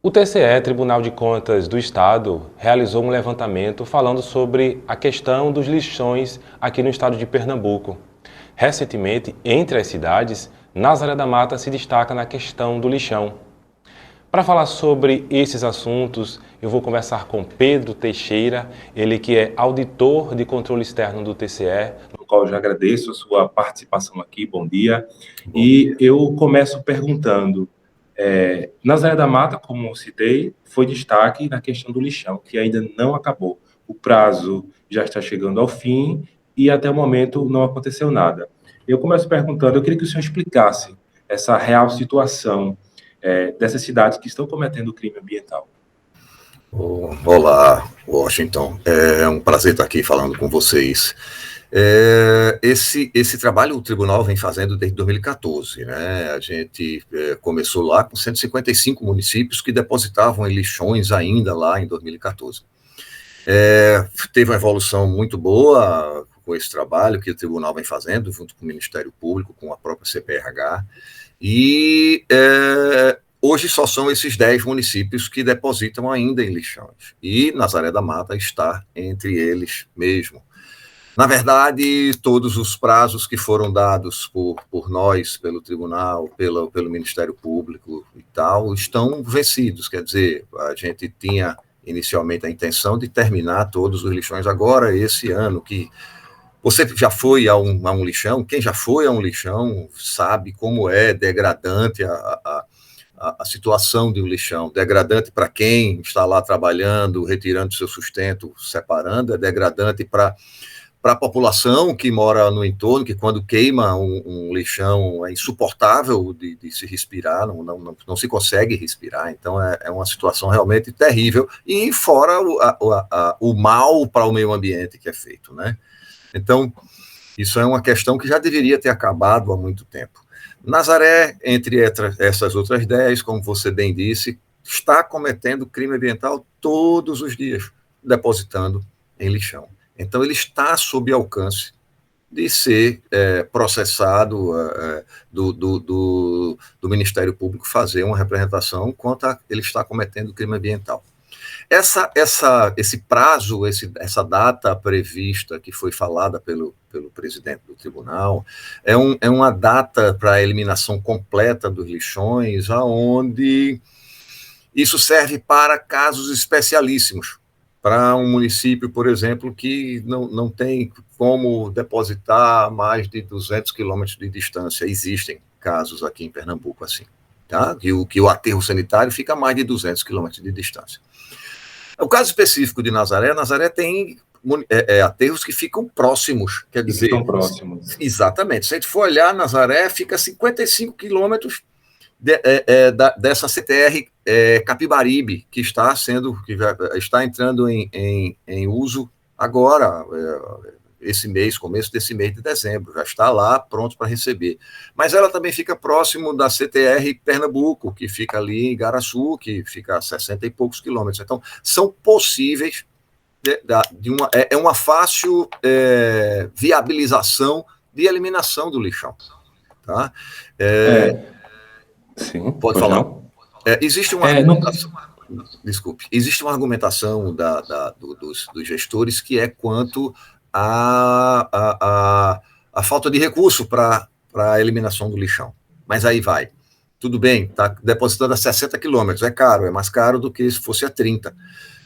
O TCE, Tribunal de Contas do Estado, realizou um levantamento falando sobre a questão dos lixões aqui no estado de Pernambuco. Recentemente, entre as cidades, Nazaré da Mata se destaca na questão do lixão. Para falar sobre esses assuntos, eu vou conversar com Pedro Teixeira, ele que é auditor de controle externo do TCE, no qual eu já agradeço a sua participação aqui, bom dia. Bom E dia. eu começo perguntando, Nazaré da Mata, como eu citei, foi destaque na questão do lixão, que ainda não acabou. O prazo já está chegando ao fim e até o momento não aconteceu nada. Eu começo perguntando, eu queria que o senhor explicasse essa real situação dessas cidades que estão cometendo crime ambiental. Olá, Washington. É um prazer estar aqui falando com vocês. Esse trabalho o tribunal vem fazendo desde 2014, né? A gente começou lá com 155 municípios que depositavam em lixões ainda lá em 2014. Teve uma evolução muito boa com esse trabalho que o tribunal vem fazendo, junto com o Ministério Público, com a própria CPRH, e hoje só são esses 10 municípios que depositam ainda em lixões, e Nazaré da Mata está entre eles mesmo. Na verdade, todos os prazos que foram dados por nós, pelo tribunal, pelo Ministério Público e tal, estão vencidos. Quer dizer, a gente tinha inicialmente a intenção de terminar todos os lixões agora, esse ano, que você já foi a um lixão? Quem já foi a um lixão sabe como é degradante a situação de um lixão. Degradante para quem está lá trabalhando, retirando seu sustento, separando, é degradante para a população que mora no entorno, que quando queima um lixão é insuportável de se respirar, não se consegue respirar, então é uma situação realmente terrível, e fora o mal para o meio ambiente que é feito, né? Então, isso é uma questão que já deveria ter acabado há muito tempo. Nazaré, entre essas outras 10, como você bem disse, está cometendo crime ambiental todos os dias, depositando em lixão. Então, ele está sob alcance de ser processado do Ministério Público fazer uma representação quanto a ele está cometendo crime ambiental. Esse prazo, essa data prevista que foi falada pelo presidente do tribunal, é uma data para a eliminação completa dos lixões, aonde isso serve para casos especialíssimos, para um município, por exemplo, que não tem como depositar mais de 200 quilômetros de distância. Existem casos aqui em Pernambuco assim, tá? Que o aterro sanitário fica a mais de 200 quilômetros de distância. O caso específico de Nazaré tem aterros que ficam próximos, quer E dizer, ficam próximos. exatamente. Se a gente for olhar, Nazaré fica a 55 quilômetros dessa CTR Capibaribe, que está entrando em uso agora, esse mês, começo desse mês de dezembro, já está lá pronto para receber. Mas ela também fica próximo da CTR Pernambuco, que fica ali em Igaraçu, que fica a 60 e poucos quilômetros. Então, são possíveis, é uma fácil viabilização de eliminação do lixão. Tá? Sim, Pode pois falar. não? Existe uma Não, argumentação. Desculpe, existe uma argumentação dos gestores que é quanto à falta de recurso para a eliminação do lixão. Mas aí vai. Tudo bem, está depositando a 60 quilômetros, é caro, é mais caro do que se fosse a 30.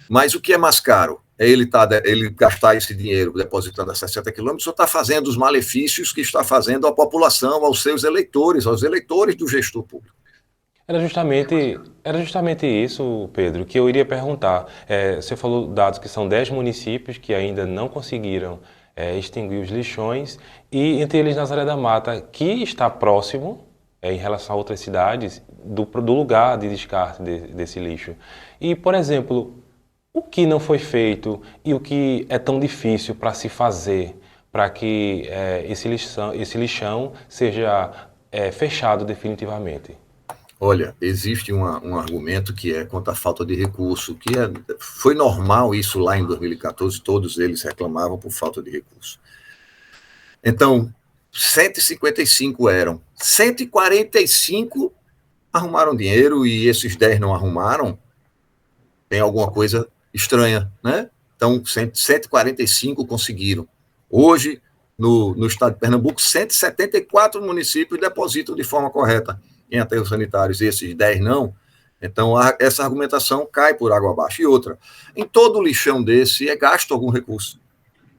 Mas o que é mais caro? É ele gastar esse dinheiro depositando a 60 quilômetros ou está fazendo os malefícios que está fazendo à população, aos seus eleitores, aos eleitores do gestor público? Era justamente isso, Pedro, que eu iria perguntar. Você falou dados que são 10 municípios que ainda não conseguiram extinguir os lixões, e entre eles Nazaré da Mata, que está próximo, em relação a outras cidades, do lugar de descarte desse lixo. E, por exemplo, o que não foi feito e o que é tão difícil para se fazer para que esse lixão seja fechado definitivamente? Olha, existe um argumento que é quanto à falta de recurso, foi normal isso lá em 2014, todos eles reclamavam por falta de recurso. Então, 155 145 arrumaram dinheiro e esses 10 não arrumaram, tem alguma coisa estranha, né? Então, 145 conseguiram. Hoje, no estado de Pernambuco, 174 municípios depositam de forma correta em aterros sanitários, e esses 10 não. Então, essa argumentação cai por água abaixo. E outra, em todo lixão desse é gasto algum recurso,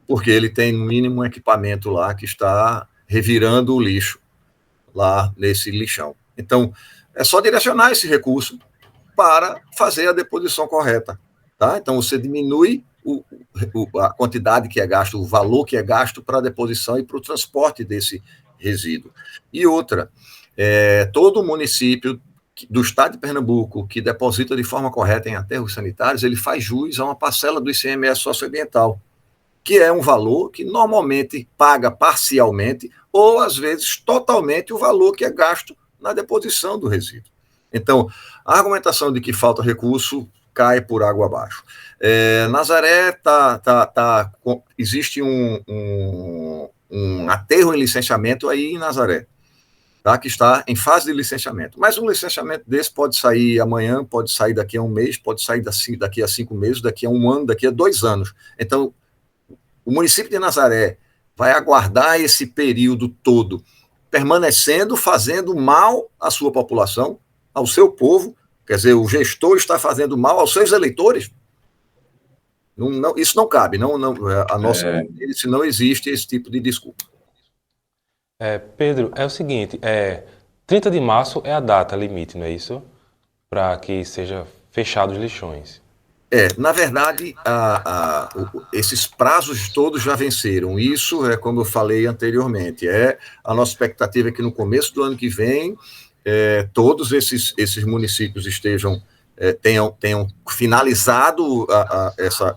porque ele tem, no mínimo, um equipamento lá que está revirando o lixo lá nesse lixão. Então, é só direcionar esse recurso para fazer a deposição correta. Tá? Então, você diminui a quantidade que é gasto, o valor que é gasto para a deposição e para o transporte desse resíduo. E outra, todo município do estado de Pernambuco que deposita de forma correta em aterros sanitários, ele faz jus a uma parcela do ICMS socioambiental, que é um valor que normalmente paga parcialmente ou, às vezes, totalmente o valor que é gasto na deposição do resíduo. Então, a argumentação de que falta recurso cai por água abaixo. Nazaré existe um aterro em licenciamento aí em Nazaré, tá? Que está em fase de licenciamento. Mas um licenciamento desse pode sair amanhã, pode sair daqui a um mês, pode sair daqui a 5 meses, daqui a 1 ano, daqui a 2 anos. Então, o município de Nazaré vai aguardar esse período todo, permanecendo, fazendo mal à sua população, ao seu povo, quer dizer, o gestor está fazendo mal aos seus eleitores. Isso não cabe, a nossa se não existe esse tipo de desculpa. Pedro, é o seguinte, 30 de março é a data limite, não é isso? Para que seja fechado os lixões. Na verdade, esses prazos todos já venceram. Isso é como eu falei anteriormente. A nossa expectativa é que no começo do ano que vem, todos esses municípios tenham finalizado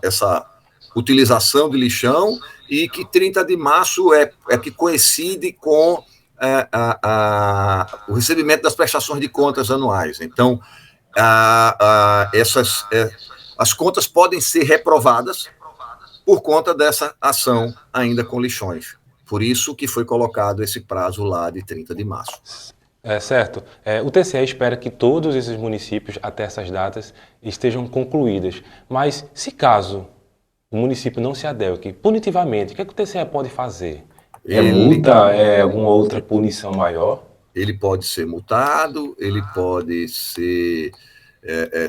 essa utilização de lixão e que 30 de março é que coincide com o recebimento das prestações de contas anuais. Então, as contas podem ser reprovadas por conta dessa ação ainda com lixões. Por isso que foi colocado esse prazo lá de 30 de março. Certo. O TCE espera que todos esses municípios, até essas datas, estejam concluídas. Mas, se caso o município não se adeque punitivamente, o que o TCE pode fazer? Multa? Alguma outra punição maior? Ele pode ser multado, ele pode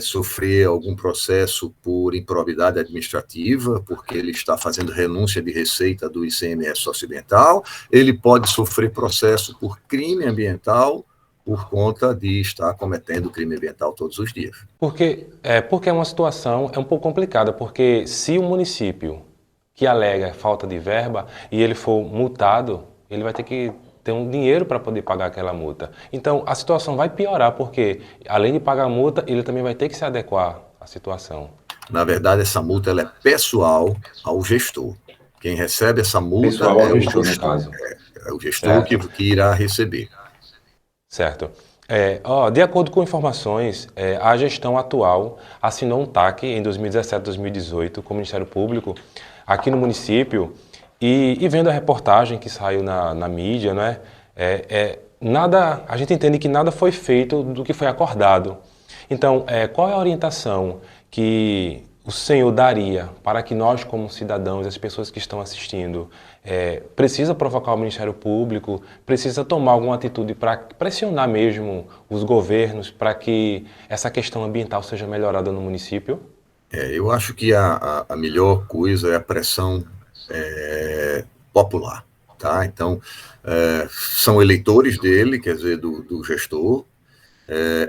sofrer algum processo por improbidade administrativa, porque ele está fazendo renúncia de receita do ICMS socioambiental, ele pode sofrer processo por crime ambiental, por conta de estar cometendo crime ambiental todos os dias. Porque é uma situação um pouco complicada, porque se o município que alega falta de verba e ele for multado, ele vai ter que ter um dinheiro para poder pagar aquela multa. Então, a situação vai piorar, porque, além de pagar a multa, ele também vai ter que se adequar à situação. Na verdade, essa multa ela é pessoal ao gestor. Quem recebe essa multa pessoal ao gestor, no caso. É o gestor que irá receber. Certo. De acordo com informações, a gestão atual assinou um TAC em 2017, 2018 com o Ministério Público aqui no município. E vendo a reportagem que saiu na mídia, né, a gente entende que nada foi feito do que foi acordado. Então, qual é a orientação que o senhor daria para que nós, como cidadãos, as pessoas que estão assistindo, precisa provocar o Ministério Público, precisa tomar alguma atitude para pressionar mesmo os governos para que essa questão ambiental seja melhorada no município? Eu acho que a melhor coisa é a pressão popular, tá? Então, são eleitores dele, quer dizer, do gestor,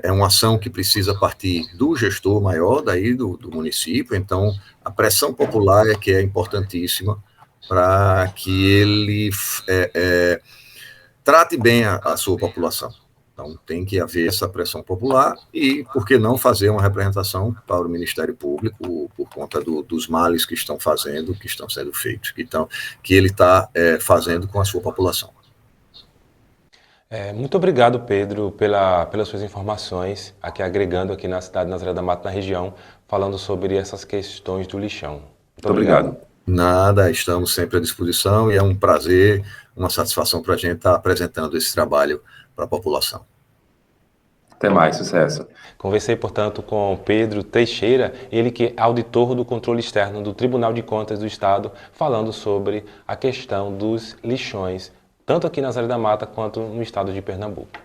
é uma ação que precisa partir do gestor maior, daí do município, então a pressão popular é que é importantíssima para que ele trate bem a sua população. Então, tem que haver essa pressão popular e, por que não, fazer uma representação para o Ministério Público por conta dos males que estão sendo feitos, que ele está fazendo com a sua população. Muito obrigado, Pedro, pelas suas informações, aqui agregando aqui na cidade de Nazaré da Mata, na região, falando sobre essas questões do lixão. Muito obrigado. Nada, estamos sempre à disposição e é um prazer, uma satisfação para a gente estar apresentando esse trabalho para a população. Até mais, sucesso. Conversei, portanto, com Pedro Teixeira, ele que é auditor do controle externo do Tribunal de Contas do Estado, falando sobre a questão dos lixões, tanto aqui na Zé da Mata quanto no estado de Pernambuco.